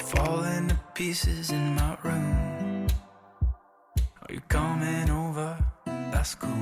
falling to pieces in my room. Are you coming over? That's cool.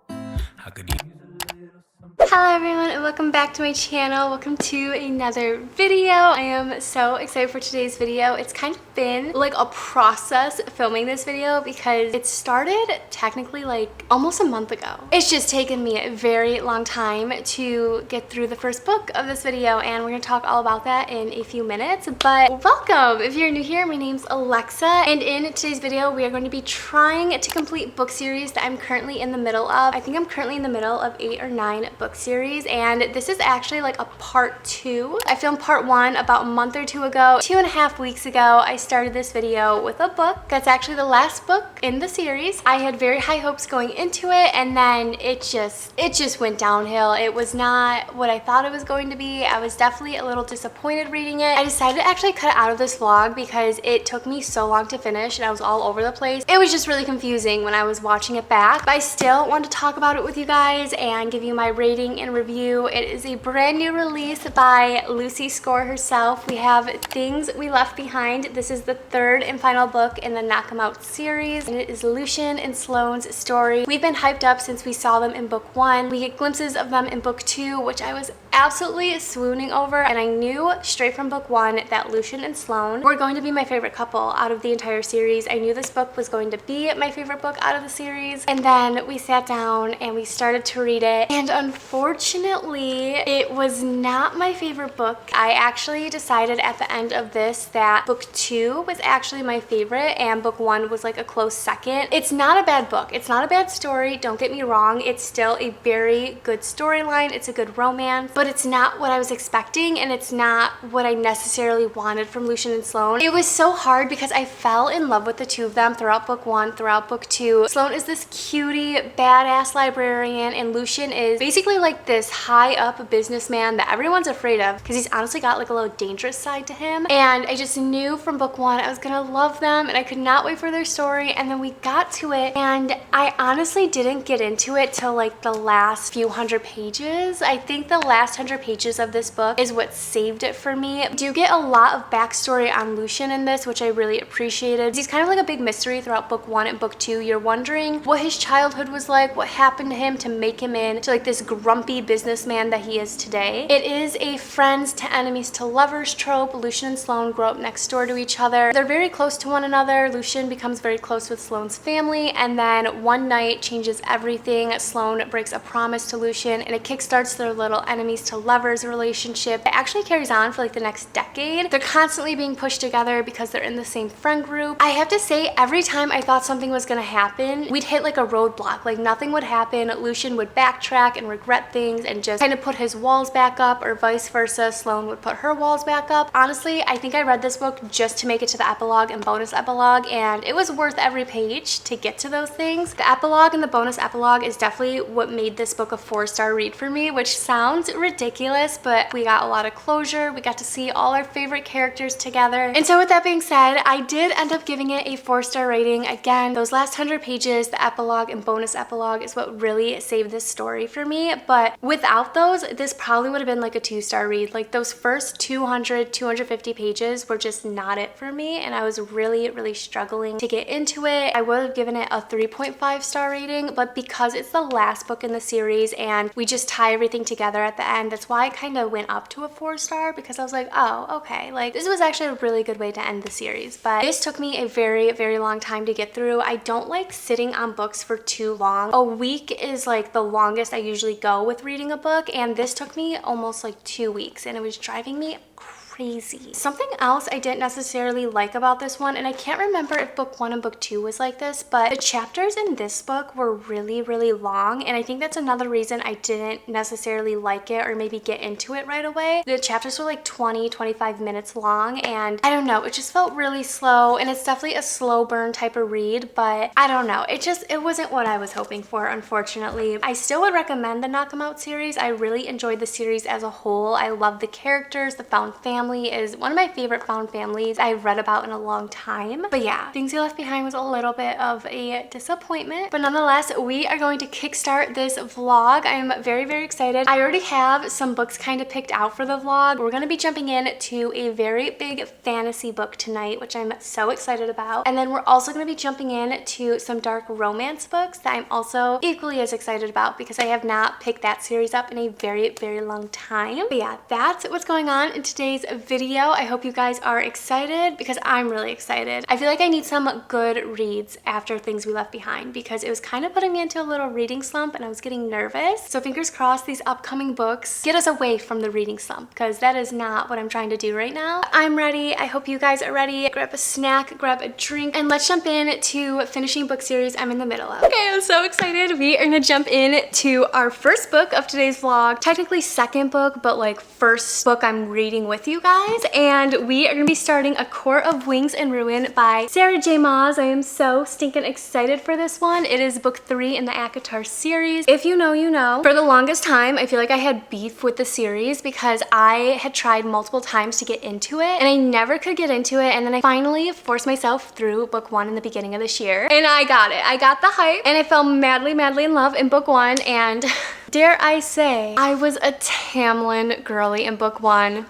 I could use a little something. Hello everyone and welcome back to my channel. Welcome to another video. I am so excited for today's video. It's kind of been like a process filming this video because it started technically like almost a month ago. It's just taken me a very long time to get through the first book of this video, and we're gonna talk all about that in a few minutes. But welcome! If you're new here, my name's Alexa, and in today's video we are going to be trying to complete book series that I'm currently in the middle of. I think I'm currently in the middle of 8 or 9 book series, and this is actually like a part 2. I filmed part 1 about a month or two ago. 2.5 weeks ago I started this video with a book that's actually the last book in the series. I had very high hopes going into it, and then it just went downhill. It was not what I thought it was going to be. I was definitely a little disappointed reading it. I decided to actually cut it out of this vlog because it took me so long to finish and I was all over the place. It was just really confusing when I was watching it back, but I still want to talk about it with you guys and give you my rating and review. It is a brand new release by Lucy Score herself. We have Things We Left Behind. This is the third and final book in the Knock 'Em Out series, and it is Lucian and Sloane's story. We've been hyped up since we saw them in book 1. We get glimpses of them in book 2, which I was absolutely swooning over, and I knew straight from book 1 that Lucian and Sloane were going to be my favorite couple out of the entire series. I knew this book was going to be my favorite book out of the series, and then we sat down and we started to read it, and unfortunately it was not my favorite book. I actually decided at the end of this that book 2 was actually my favorite and book 1 was like a close second. It's not a bad book. It's not a bad story, don't get me wrong. It's still a very good storyline. It's a good romance, but it's not what I was expecting, and it's not what I necessarily wanted from Lucian and Sloane. It was so hard because I fell in love with the two of them throughout book 1, throughout book 2. Sloane is this cutie, badass librarian, and Lucian is basically like this high up businessman that everyone's afraid of because he's honestly got like a little dangerous side to him. And I just knew from book 1 I was gonna love them, and I could not wait for their story. And then we got to it, and I honestly didn't get into it till like the last few hundred pages. I think the last 100 pages of this book is what saved it for me. You do get a lot of backstory on Lucian in this, which I really appreciated. He's kind of like a big mystery throughout book 1 and book 2. You're wondering what his childhood was like, what happened to him to make him into like this grumpy businessman that he is today. It is a friends to enemies to lovers trope. Lucian and Sloane grow up next door to each other. They're very close to one another. Lucian becomes very close with Sloane's family, and then one night changes everything. Sloane breaks a promise to Lucian, and it kickstarts their little enemies to lovers relationship. It actually carries on for like the next decade. They're constantly being pushed together because they're in the same friend group. I have to say, every time I thought something was gonna happen, we'd hit like a roadblock. Like nothing would happen. Lucian would backtrack and regret things and just kind of put his walls back up, or vice versa. Sloane would put her walls back up. Honestly, I think I read this book just to make it to the epilogue and bonus epilogue, and it was worth every page to get to those things. The epilogue and the bonus epilogue is definitely what made this book a 4-star read for me, which sounds ridiculous, but we got a lot of closure. We got to see all our favorite characters together. And so with that being said, I did end up giving it a 4-star rating. Again, those last 100 pages, the epilogue and bonus epilogue, is what really saved this story for me. But without those, this probably would have been like a 2-star read. Like those first 200, 250 pages were just not it for me, and I was really, really struggling to get into it. I would have given it a 3.5-star rating, but because it's the last book in the series and we just tie everything together at the end, that's why I kind of went up to a 4-star, because I was like, oh, okay, like this was actually a really good way to end the series. But this took me a very, very long time to get through. I don't like sitting on books for too long. A week is like the longest I usually go with reading a book, and this took me almost like 2 weeks, and it was driving me crazy. Something else I didn't necessarily like about this one, and I can't remember if book 1 and book 2 was like this, but the chapters in this book were really, really long, and I think that's another reason I didn't necessarily like it or maybe get into it right away. The chapters were like 20-25 minutes long, and I don't know, it just felt really slow, and it's definitely a slow burn type of read, but I don't know, it wasn't what I was hoping for, unfortunately. I still would recommend the Knock 'Em Out series. I really enjoyed the series as a whole. I love the characters, the found family, family is one of my favorite found families I've read about in a long time. But yeah, Things You Left Behind was a little bit of a disappointment. But nonetheless, we are going to kickstart this vlog. I'm very, very excited. I already have some books kind of picked out for the vlog. We're going to be jumping in to a very big fantasy book tonight, which I'm so excited about. And then we're also going to be jumping in to some dark romance books that I'm also equally as excited about because I have not picked that series up in a very, very long time. But yeah, that's what's going on in today's video. I hope you guys are excited because I'm really excited. I feel like I need some good reads after Things We Left Behind because it was kind of putting me into a little reading slump and I was getting nervous. So fingers crossed these upcoming books get us away from the reading slump because that is not what I'm trying to do right now. I'm ready. I hope you guys are ready. Grab a snack, grab a drink, and let's jump in to finishing book series I'm in the middle of. Okay, I'm so excited. We are gonna jump in to our first book of today's vlog. Technically second book, but like first book I'm reading with you guys. And we are gonna be starting A Court of Wings and Ruin by Sarah J. Maas. I am so stinking excited for this one. It is book 3 in the ACOTAR series. If you know, you know. For the longest time, I feel like I had beef with the series because I had tried multiple times to get into it and I never could get into it. And then I finally forced myself through book 1 in the beginning of this year. And I got it. I got the hype and I fell madly, madly in love in book 1. And dare I say, I was a Tamlin girly in book 1.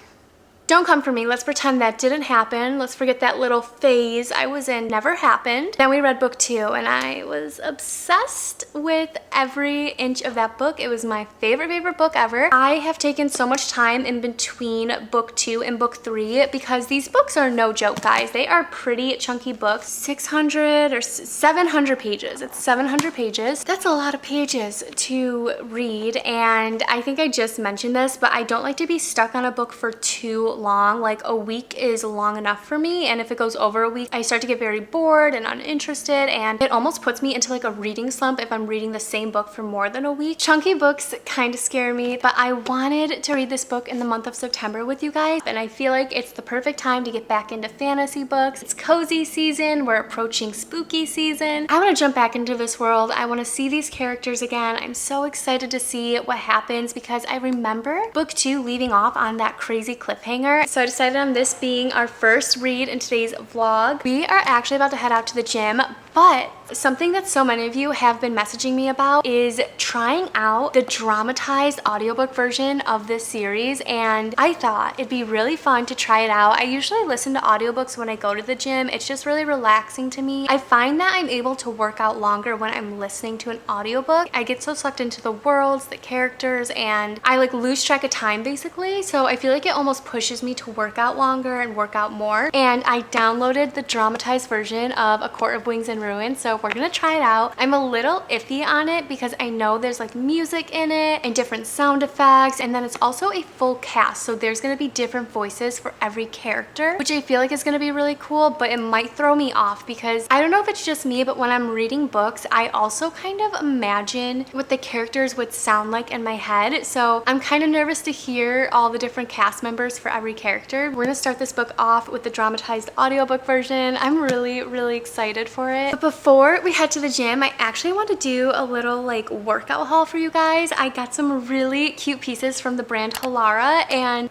Don't come for me. Let's pretend that didn't happen. Let's forget that little phase I was in never happened. Then we read book 2 and I was obsessed with every inch of that book. It was my favorite book ever. I have taken so much time in between book 2 and book 3 because these books are no joke, guys. They are pretty chunky books. 600 or 700 pages. It's 700 pages. That's a lot of pages to read, and I think I just mentioned this, but I don't like to be stuck on a book for too long. Like a week is long enough for me, and if it goes over a week I start to get very bored and uninterested, and it almost puts me into like a reading slump if I'm reading the same book for more than a week. Chunky books kind of scare me, but I wanted to read this book in the month of September with you guys, and I feel like it's the perfect time to get back into fantasy books. It's cozy season, we're approaching spooky season. I want to jump back into this world. I want to see these characters again. I'm so excited to see what happens because I remember book 2 leaving off on that crazy cliffhanger. So I decided on this being our first read in today's vlog. We are actually about to head out to the gym, but something that so many of you have been messaging me about is trying out the dramatized audiobook version of this series, and I thought it'd be really fun to try it out. I usually listen to audiobooks when I go to the gym. It's just really relaxing to me. I find that I'm able to work out longer when I'm listening to an audiobook. I get so sucked into the worlds, the characters, and I like lose track of time basically, so I feel like it almost pushes me to work out longer and work out more. And I downloaded the dramatized version of A Court of Wings and Ruin, so we're gonna try it out. I'm a little iffy on it because I know there's like music in it and different sound effects, and then it's also a full cast, so there's gonna be different voices for every character, which I feel like is gonna be really cool, but it might throw me off because I don't know if it's just me, but when I'm reading books I also kind of imagine what the characters would sound like in my head, so I'm kind of nervous to hear all the different cast members for every character. We're gonna start this book off with the dramatized audiobook version. I'm really excited for it. But before we head to the gym, I actually want to do a little like workout haul for you guys. I got some really cute pieces from the brand Halara, and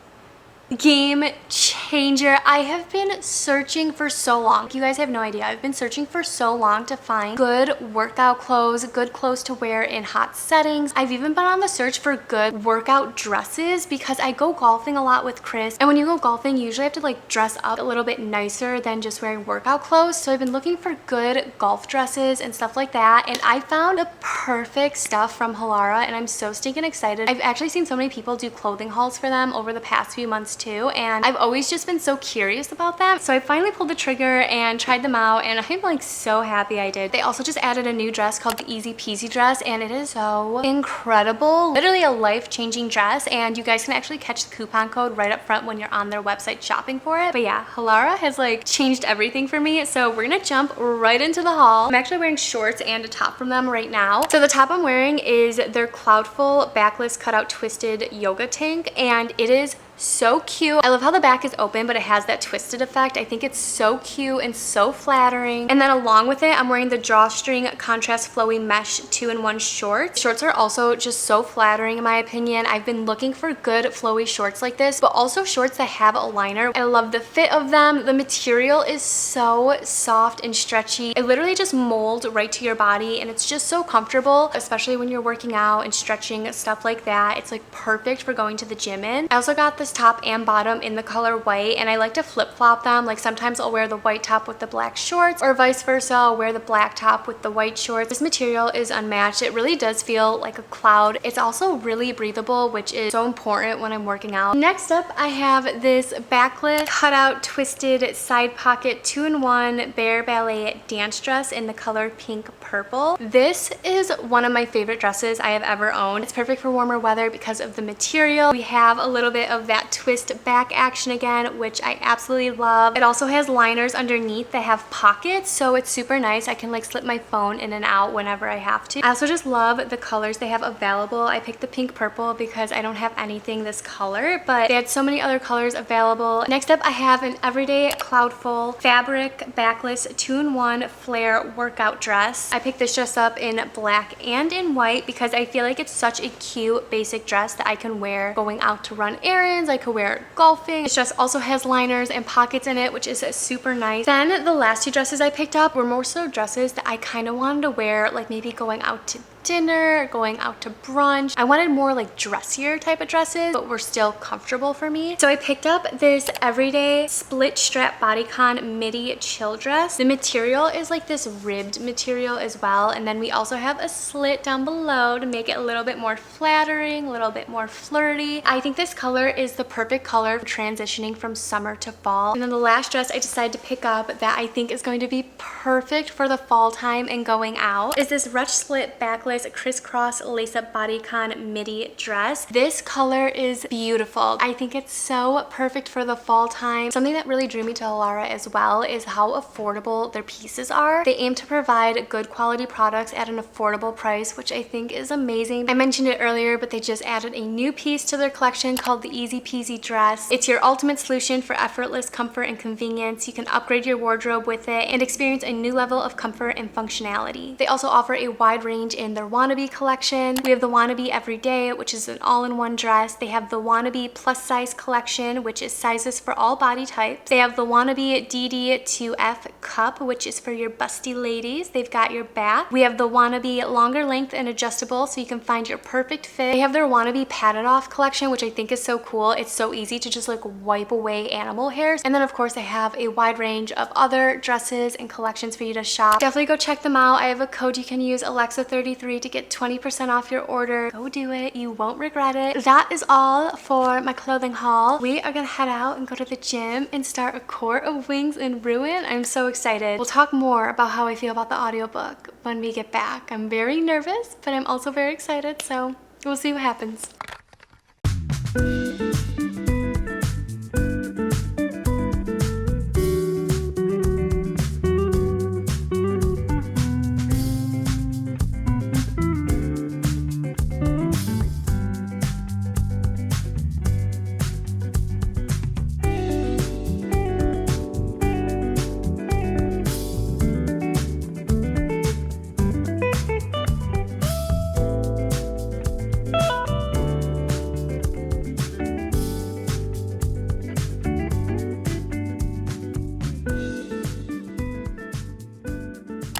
game changer. I have been searching for so long. You guys have no idea. I've been searching for so long to find good workout clothes, good clothes to wear in hot settings. I've even been on the search for good workout dresses because I go golfing a lot with Chris, and when you go golfing you usually have to like dress up a little bit nicer than just wearing workout clothes. So I've been looking for good golf dresses and stuff like that, and I found the perfect stuff from Halara, and I'm so stinking excited. I've actually seen so many people do clothing hauls for them over the past few months too, and I've always just been so curious about them. So I finally pulled the trigger and tried them out, and I'm like so happy I did. They also just added a new dress called the Easy Peezy dress, and it is so incredible. Literally a life-changing dress, and you guys can actually catch the coupon code right up front when you're on their website shopping for it. But yeah, Halara has like changed everything for me, so we're gonna jump right into the haul. I'm actually wearing shorts and a top from them right now. So the top I'm wearing is their Cloudful Backless Cutout Twisted Yoga Tank, and it is so cute. I love how the back is open, but it has that twisted effect. I think it's so cute and so flattering. And then along with it, I'm wearing the Drawstring Contrast Flowy Mesh 2-in-1 shorts. Shorts are also just so flattering in my opinion. I've been looking for good flowy shorts like this, but also shorts that have a liner. I love the fit of them. The material is so soft and stretchy. It literally just molds right to your body, and it's just so comfortable, especially when you're working out and stretching, stuff like that. It's like perfect for going to the gym in. I also got this top and bottom in the color white, and I like to flip-flop them. Like sometimes I'll wear the white top with the black shorts, or vice versa, I'll wear the black top with the white shorts. This material is unmatched. It really does feel like a cloud. It's also really breathable, which is so important when I'm working out. Next up, I have this Backless cutout twisted side pocket 2-in-1 Barre Ballet dance dress in the color pink purple. This is one of my favorite dresses I have ever owned. It's perfect for warmer weather because of the material. We have a little bit of that twist back action again, which I absolutely love. It also has liners underneath that have pockets, so it's super nice. I can like slip my phone in and out whenever I have to. I also just love the colors they have available. I picked the pink purple because I don't have anything this color, but they had so many other colors available. Next up, I have an everyday Cloudful fabric backless 2-in-1 flare workout dress. I picked this dress up in black and in white because I feel like it's such a cute basic dress that I can wear going out to run errands. I could wear it golfing. This dress also has liners and pockets in it, which is super nice. Then the last two dresses I picked up were more so dresses that I kind of wanted to wear, like maybe going out to dinner, going out to brunch. I wanted more like dressier type of dresses, but were still comfortable for me. So I picked up this everyday split strap Bodycon midi chill dress. The material is like this ribbed material as well. And then we also have a slit down below to make it a little bit more flattering, a little bit more flirty. I think this color is the perfect color for transitioning from summer to fall. And then the last dress I decided to pick up that I think is going to be perfect for the fall time and going out is this Ruched slit backless crisscross lace-up bodycon midi dress. This color is beautiful. I think it's so perfect for the fall time. Something that really drew me to halara as well is how affordable their pieces are. They aim to provide good quality products at an affordable price, which I think is amazing. I mentioned it earlier, but they just added a new piece to their collection called the Easy Peezy dress. It's your ultimate solution for effortless comfort and convenience. You can upgrade your wardrobe with it and experience a new level of comfort and functionality. They also offer a wide range in their Wannabe collection. We have the Wannabe Everyday, which is an all-in-one dress. They have the Wannabe Plus Size collection, which is sizes for all body types. They have the Wannabe DD2F cup, which is for your busty ladies. They've got your back. We have the Wannabe longer length and adjustable, so you can find your perfect fit. They have their Wannabe padded off collection, which I think is so cool. It's so easy to just like wipe away animal hairs. And then of course I have a wide range of other dresses and collections for you to shop. Definitely go check them out. I have a code you can use, Alexa33, to get 20% off your order. Go do it. You won't regret it. That is all for my clothing haul. We are gonna head out and go to the gym and start a quart of wings in Ruin. I'm so excited. We'll talk more about how I feel about the audiobook when we get back. I'm very nervous, but I'm also very excited, so we'll see what happens.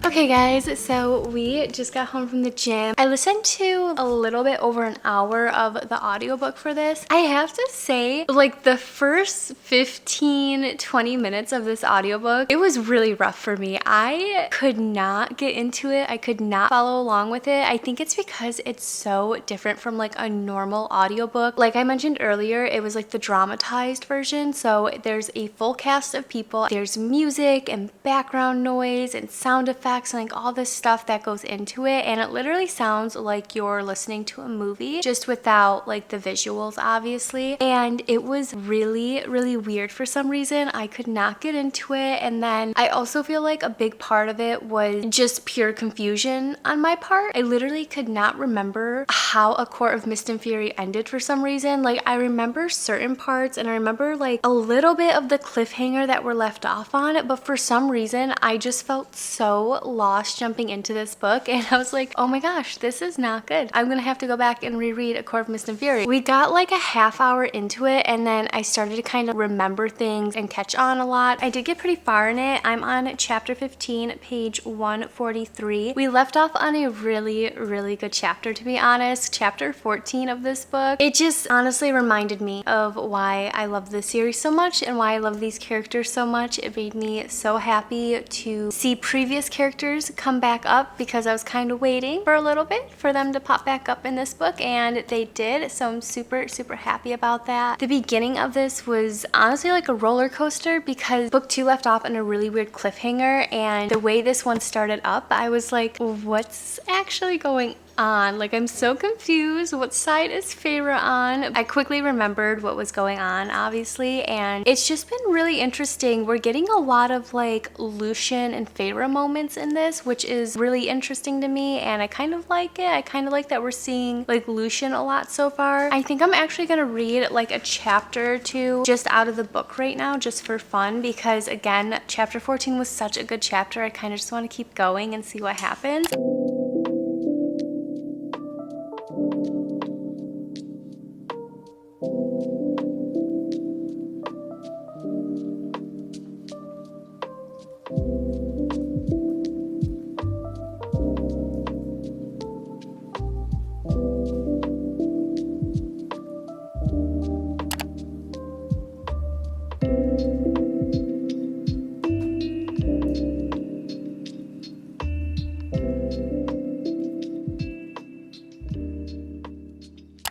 Okay guys, so we just got home from the gym. I listened to a little bit over an hour of the audiobook for this. I have to say, like the first 15-20 minutes of this audiobook, it was really rough for me. I could not get into it. I could not follow along with it. I think it's because it's so different from like a normal audiobook. Like I mentioned earlier, it was like the dramatized version. So there's a full cast of people. There's music and background noise and sound effects effects and like all this stuff that goes into it, and it literally sounds like you're listening to a movie just without like the visuals, obviously. And it was really, really weird for some reason. I could not get into it. And then I also feel like a big part of it was just pure confusion on my part. I literally could not remember how A Court of Mist and Fury ended for some reason. Like, I remember certain parts and I remember like a little bit of the cliffhanger that were left off on it, but for some reason I just felt so lost jumping into this book, and I was like, oh my gosh, this is not good. I'm gonna have to go back and reread A Court of Mist and Fury. We got like a half hour into it, and then I started to kind of remember things and catch on a lot. I did get pretty far in it. I'm on chapter 15, page 143. We left off on a really, really good chapter, to be honest. Chapter 14 of this book. It just honestly reminded me of why I love this series so much and why I love these characters so much. It made me so happy to see previous characters come back up, because I was kind of waiting for a little bit for them to pop back up in this book, and they did. So I'm super, super happy about that. The beginning of this was honestly like a roller coaster, because book 2 left off on a really weird cliffhanger, and the way this one started up, I was like, what's actually going on? Like, I'm so confused. What side is Feyre on? I quickly remembered what was going on, obviously, and it's just been really interesting. We're getting a lot of like Lucian and Feyre moments in this, which is really interesting to me, and I kind of like it. I kind of like that we're seeing like Lucian a lot so far. I think I'm actually gonna read like a chapter or two just out of the book right now, just for fun, because again, chapter 14 was such a good chapter. I kind of just want to keep going and see what happens.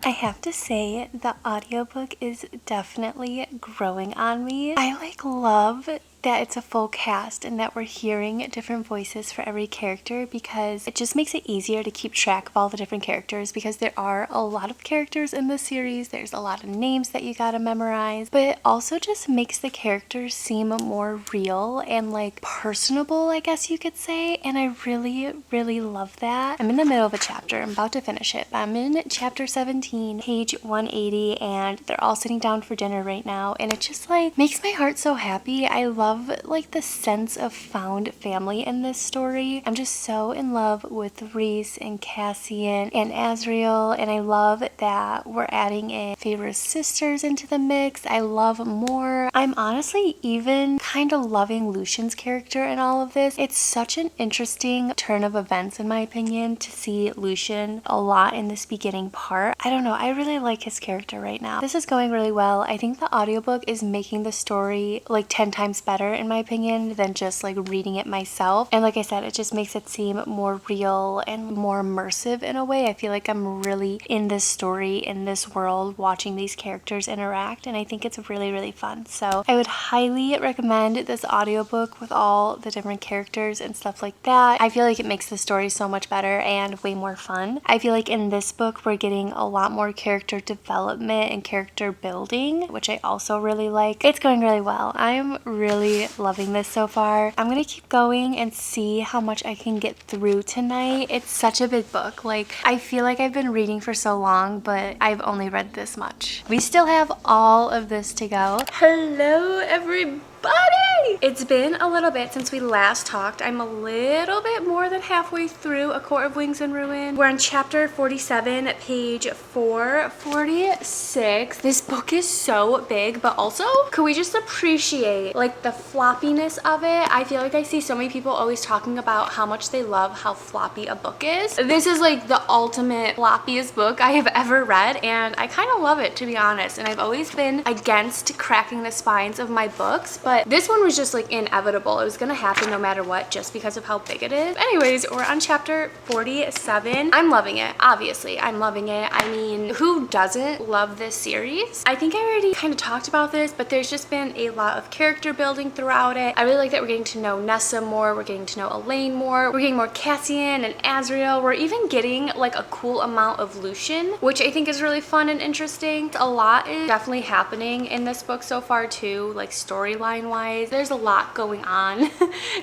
I have to say, the audiobook is definitely growing on me. I like love that it's a full cast and that we're hearing different voices for every character, because it just makes it easier to keep track of all the different characters, because there are a lot of characters in the series. There's a lot of names that you gotta memorize, but it also just makes the characters seem more real and like personable, I guess you could say, and I really, really love that. I'm in the middle of a chapter. I'm about to finish it, but I'm in chapter 17, page 180, and they're all sitting down for dinner right now, and it just like makes my heart so happy. I love like the sense of found family in this story. I'm just so in love with Rhys and Cassian and Azriel, and I love that we're adding in Feyre's sisters into the mix. I love more. I'm honestly even kind of loving Lucian's character in all of this. It's such an interesting turn of events, in my opinion, to see Lucian a lot in this beginning part. I don't know, I really like his character right now. This is going really well. I think the audiobook is making the story like 10 times better, in my opinion, than just like reading it myself. And like I said, it just makes it seem more real and more immersive in a way. I feel like I'm really in this story, in this world, watching these characters interact, and I think it's really, really fun. So I would highly recommend this audiobook with all the different characters and stuff like that. I feel like it makes the story so much better and way more fun. I feel like in this book we're getting a lot more character development and character building, which I also really like. It's going really well. I'm really loving this so far. I'm gonna keep going and see how much I can get through tonight. It's such a big book. Like, I feel like I've been reading for so long, but I've only read this much. We still have all of this to go. Hello, everybody! It's been a little bit since we last talked. I'm a little bit more than halfway through A Court of Wings and Ruin. We're on chapter 47, page 446. This book is so big, but also, could we just appreciate like the floppiness of it? I feel like I see so many people always talking about how much they love how floppy a book is. This is like the ultimate floppiest book I have ever read, and I kind of love it, to be honest. And I've always been against cracking the spines of my books, but this one was just like inevitable. It was gonna happen no matter what, just because of how big it is. Anyways, we're on chapter 47. I'm loving it. Obviously, I'm loving it. I mean, who doesn't love this series? I think I already kind of talked about this, but there's just been a lot of character building throughout it. I really like that we're getting to know Nessa more. We're getting to know Elaine more. We're getting more Cassian and Azriel. We're even getting like a cool amount of Lucian, which I think is really fun and interesting. A lot is definitely happening in this book so far too, like storyline wise. There's a lot going on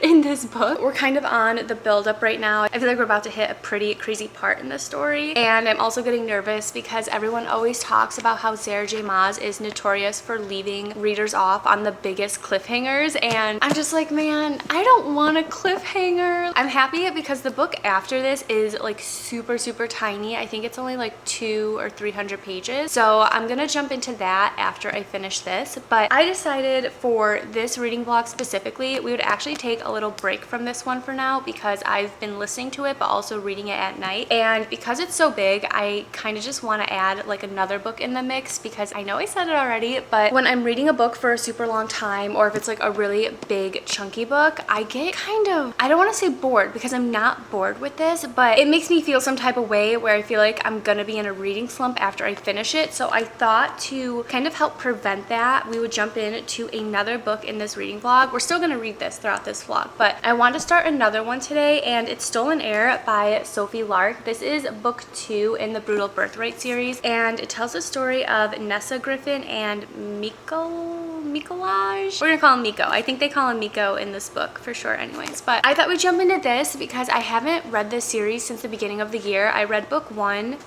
in this book. We're kind of on the build up right now. I feel like we're about to hit a pretty crazy part in the story, and I'm also getting nervous because everyone always talks about how Sarah J Maas is notorious for leaving readers off on the biggest cliffhangers, and I'm just like, man, I don't want a cliffhanger. I'm happy because the book after this is like super tiny. I think it's only like 200 or 300 pages, so I'm gonna jump into that after I finish this. But I decided for this reading vlog specifically, we would actually take a little break from this one for now because I've been listening to it but also reading it at night, and because it's so big, I kind of just want to add like another book in the mix, because I know I said it already, but when I'm reading a book for a super long time, or if it's like a really big chunky book, I get kind of, I don't want to say bored because I'm not bored with this, but it makes me feel some type of way where I feel like I'm gonna be in a reading slump after I finish it. So I thought to kind of help prevent that, we would jump into another book in this reading vlog. We're still gonna read this throughout this vlog, but I want to start another one today, and it's Stolen Air by Sophie Lark. This is book 2 in the Brutal Birthright series, and it tells the story of Nessa Griffin and Mikolaj? We're gonna call him Miko. I think they call him Miko in this book for sure anyways. But I thought we'd jump into this because I haven't read this series since the beginning of the year. I read book 1.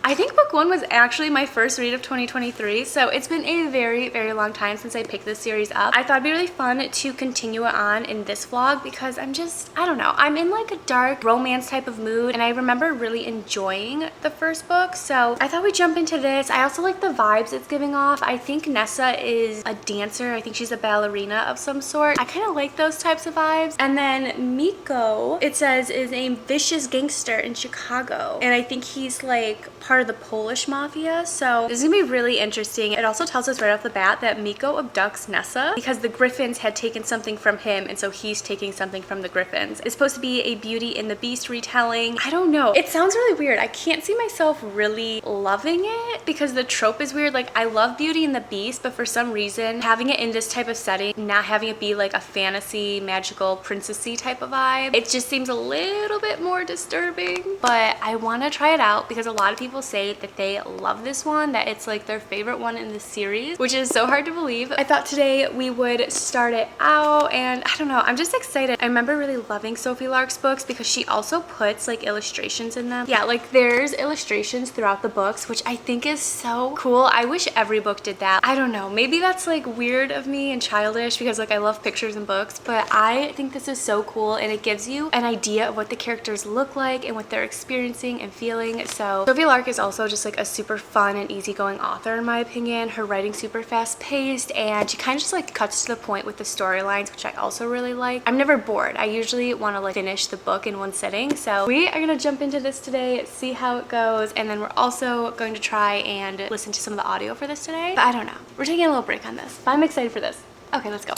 I think book 1 was actually my first read of 2023, so it's been a very long time since I picked this series up. I thought it'd be really fun to continue it on in this vlog because I'm just, I don't know, I'm in like a dark romance type of mood, and I remember really enjoying the first book, so I thought we'd jump into this. I also like the vibes it's giving off. I think Nessa is a dancer. I think she's a ballerina of some sort. I kind of like those types of vibes. And then Miko, it says, is a vicious gangster in Chicago, and I think he's like part of the Polish mafia, so this is gonna be really interesting. It also tells us right off the bat that Miko abducts Nessa because the Griffins had taken something from him, and so he's taking something from the Griffins. It's supposed to be a Beauty and the Beast retelling. I don't know. It sounds really weird. I can't see myself really loving it because the trope is weird. Like, I love Beauty and the Beast, but for some reason, having it in this type of setting, not having it be like a fantasy, magical, princessy type of vibe, it just seems a little bit more disturbing. But I want to try it out because a lot of people say that they love this one, that it's like their favorite one in the series, which is so hard to believe. I thought today we would start it out, and I don't know, I'm just excited. I remember really loving Sophie Lark's books because she also puts like illustrations in them. Yeah, like there's illustrations throughout the books, which I think is so cool. I wish every book did that. I don't know, maybe that's like weird of me and childish because like I love pictures in books, but I think this is so cool, and it gives you an idea of what the characters look like and what they're experiencing and feeling. So Sophie Lark is also just like a super fun and easygoing author in my opinion. Her writing's super fast paced, and she kind of just like cuts to the point with the storylines, which I also really like. I'm never bored. I usually want to like finish the book in one sitting, so we are gonna jump into this today, see how it goes, and then we're also going to try and listen to some of the audio for this today. But I don't know, we're taking a little break on this, but I'm excited for this. Okay, let's go.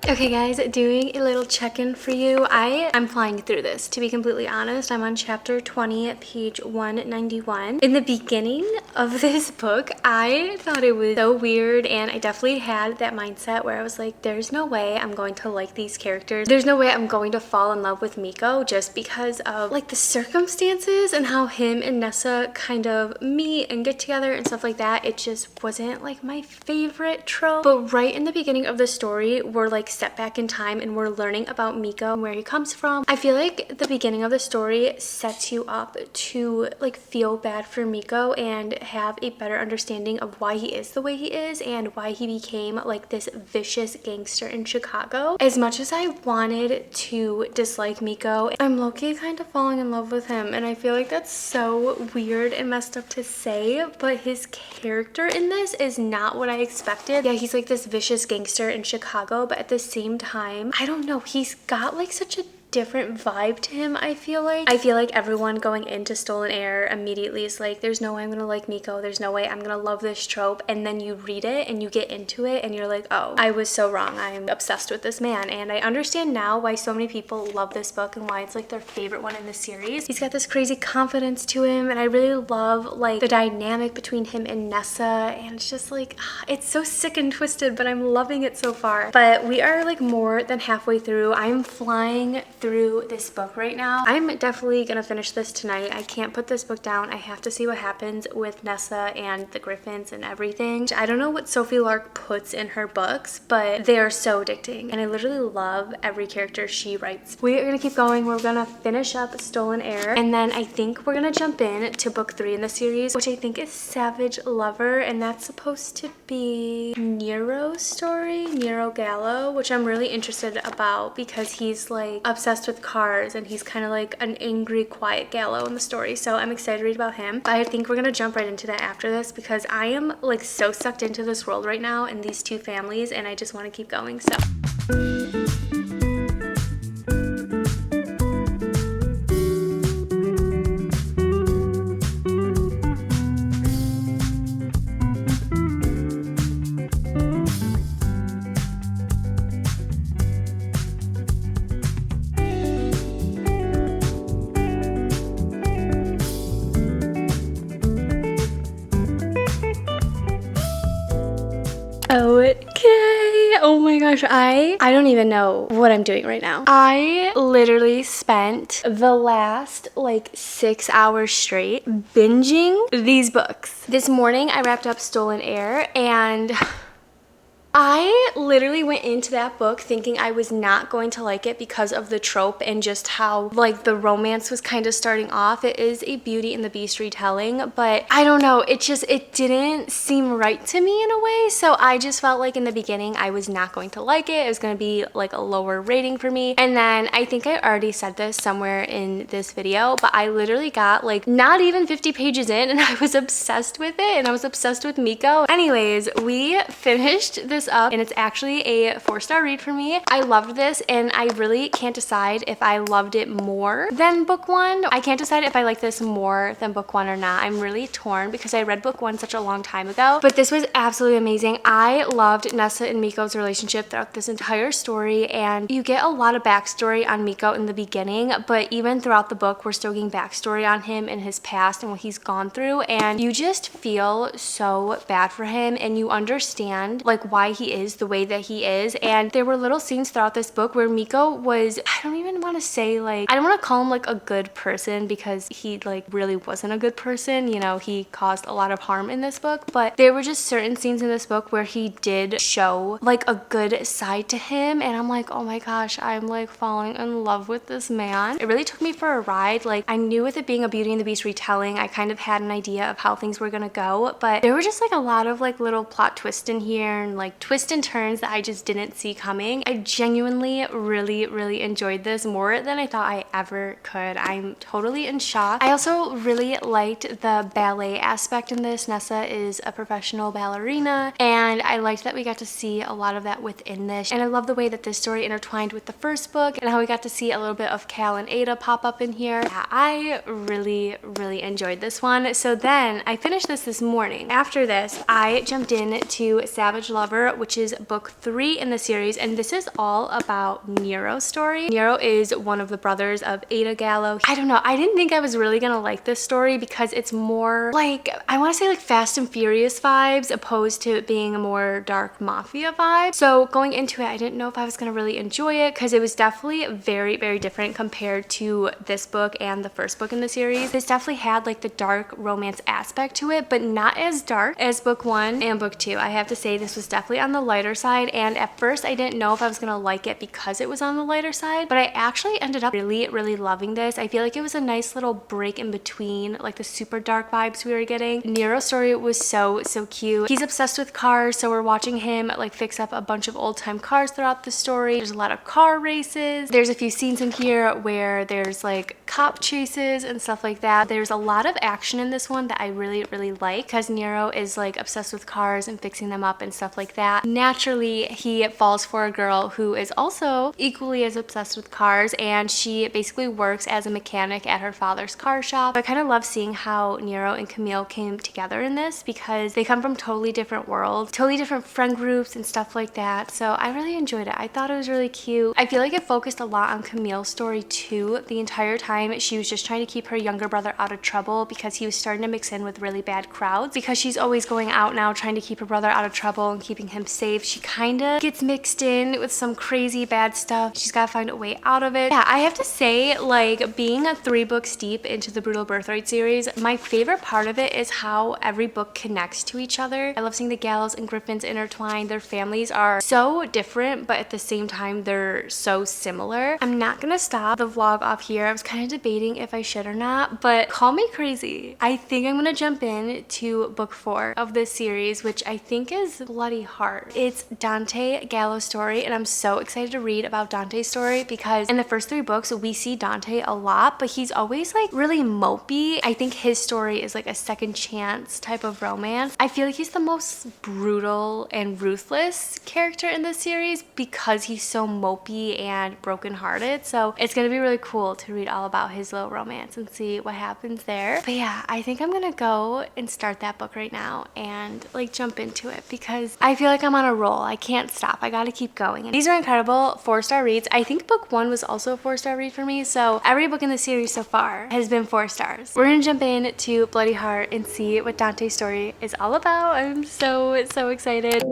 Okay guys, doing a little check-in for you. I'm flying through this, to be completely honest. I'm on chapter 20, page 191. In the beginning of this book, I thought it was so weird, and I definitely had that mindset where I was like, there's no way I'm going to like these characters. There's no way I'm going to fall in love with Miko just because of like the circumstances and how him and Nessa kind of meet and get together and stuff like that. It just wasn't like my favorite trope. But right in the beginning of the story, we're like step back in time and we're learning about Miko and where he comes from. I feel like the beginning of the story sets you up to like feel bad for Miko and have a better understanding of why he is the way he is and why he became like this vicious gangster in Chicago. As much as I wanted to dislike Miko, I'm low-key kind of falling in love with him, and I feel like that's so weird and messed up to say, but his character in this is not what I expected. Yeah, he's like this vicious gangster in Chicago, but at the same time, I don't know, he's got like such a different vibe to him. I feel like everyone going into Stolen Air immediately is like, there's no way I'm gonna like Miko, there's no way I'm gonna love this trope, and then you read it and you get into it and you're like, oh, I was so wrong, I'm obsessed with this man. And I understand now why so many people love this book and why it's like their favorite one in the series. He's got this crazy confidence to him, and I really love like the dynamic between him and Nessa, and it's just like, it's so sick and twisted, but I'm loving it so far. But we are like more than halfway through. I'm flying through this book right now. I'm definitely gonna finish this tonight. I can't put this book down. I have to see what happens with Nessa and the Griffins and everything. I don't know what Sophie Lark puts in her books, but they are so addicting, and I literally love every character she writes. We are gonna keep going. We're gonna finish up Stolen Air, and then I think we're gonna jump in to book 3 in the series, which I think is Savage Lover, and that's supposed to be Nero's story, Nero Gallo, which I'm really interested about because he's like obsessed with cars, and he's kind of like an angry, quiet Gallo in the story, so I'm excited to read about him. I think we're gonna jump right into that after this because I am like so sucked into this world right now and these two families, and I just want to keep going. So okay, oh my gosh, I don't even know what I'm doing right now. I literally spent the last like 6 hours straight binging these books. This morning I wrapped up Stolen Air, and I literally went into that book thinking I was not going to like it because of the trope and just how like the romance was kind of starting off. It is a Beauty and the Beast retelling, but I don't know, it didn't seem right to me in a way. So I just felt like in the beginning I was not going to like it. It was going to be like a lower rating for me. And then I think I already said this somewhere in this video, but I literally got like not even 50 pages in and I was obsessed with it, and I was obsessed with Miko. Anyways, we finished this up, and it's actually a 4-star read for me. I loved this, and I really can't decide if I loved it more than book 1. I can't decide if I like this more than book 1 or not. I'm really torn because I read book 1 such a long time ago, but this was absolutely amazing. I loved Nessa and Miko's relationship throughout this entire story, and you get a lot of backstory on Miko in the beginning, but even throughout the book we're still getting backstory on him and his past and what he's gone through, and you just feel so bad for him, and you understand like why he is the way that he is. And there were little scenes throughout this book where Miko was, I don't even want to say like, I don't want to call him like a good person because he like really wasn't a good person, you know, he caused a lot of harm in this book, but there were just certain scenes in this book where he did show like a good side to him, and I'm like, oh my gosh, I'm like falling in love with this man. It really took me for a ride. Like, I knew with it being a Beauty and the Beast retelling, I kind of had an idea of how things were gonna go, but there were just like a lot of like little plot twists in here and like twists and turns that I just didn't see coming. I genuinely really enjoyed this more than I thought I ever could. I'm totally in shock. I also really liked the ballet aspect in this. Nessa is a professional ballerina, and I liked that we got to see a lot of that within this, and I love the way that this story intertwined with the first book and how we got to see a little bit of Cal and Ada pop up in here. Yeah, I really enjoyed this one. So then I finished this morning. After this, I jumped in to Savage Lover, which is book 3 in the series, and this is all about Nero's story. Nero is one of the brothers of Ada Gallo. I don't know, I didn't think I was really gonna like this story because it's more like, I want to say like Fast and Furious vibes opposed to it being a more dark mafia vibe. So going into it, I didn't know if I was gonna really enjoy it because it was definitely very different compared to this book and the first book in the series. This definitely had like the dark romance aspect to it, but not as dark as book 1 and book 2. I have to say this was definitely definitely on the lighter side, and at first I didn't know if I was gonna like it because it was on the lighter side, but I actually ended up really loving this. I feel like it was a nice little break in between like the super dark vibes we were getting. Nero's story was so cute. He's obsessed with cars, so we're watching him like fix up a bunch of old time cars throughout the story. There's a lot of car races. There's a few scenes in here where there's like cop chases and stuff like that. There's a lot of action in this one that I really like, because Nero is like obsessed with cars and fixing them up and stuff like that. Naturally, he falls for a girl who is also equally as obsessed with cars, and she basically works as a mechanic at her father's car shop. I kind of love seeing how Nero and Camille came together in this, because they come from totally different worlds, totally different friend groups and stuff like that. So I really enjoyed it. I thought it was really cute. I feel like it focused a lot on Camille's story too. The entire time she was just trying to keep her younger brother out of trouble, because he was starting to mix in with really bad crowds. Because she's always going out now trying to keep her brother out of trouble and keeping him safe, she kind of gets mixed in with some crazy bad stuff. She's got to find a way out of it. Yeah, I have to say, like, being 3 books deep into the Brutal Birthright series, my favorite part of it is how every book connects to each other. I love seeing the Gallows and Griffins intertwined. Their families are so different, but at the same time they're so similar. I'm not gonna stop the vlog off here. I was kind of debating if I should or not, but call me crazy, I think I'm gonna jump in to book 4 of this series, which I think is Bloody Heart. It's Dante Gallo's story, and I'm so excited to read about Dante's story, because in the first 3 books we see Dante a lot, but he's always like really mopey. I think his story is like a second chance type of romance. I feel like he's the most brutal and ruthless character in this series because he's so mopey and brokenhearted. So it's gonna be really cool to read all about his little romance and see what happens there. But yeah, I think I'm gonna go and start that book right now and like jump into it, because I feel like I'm on a roll. I can't stop. I gotta keep going. And these are incredible 4-star reads. I think book 1 was also a 4-star read for me, so every book in the series so far has been 4 stars. We're gonna jump in to Bloody Heart and see what Dante's story is all about. I'm so excited.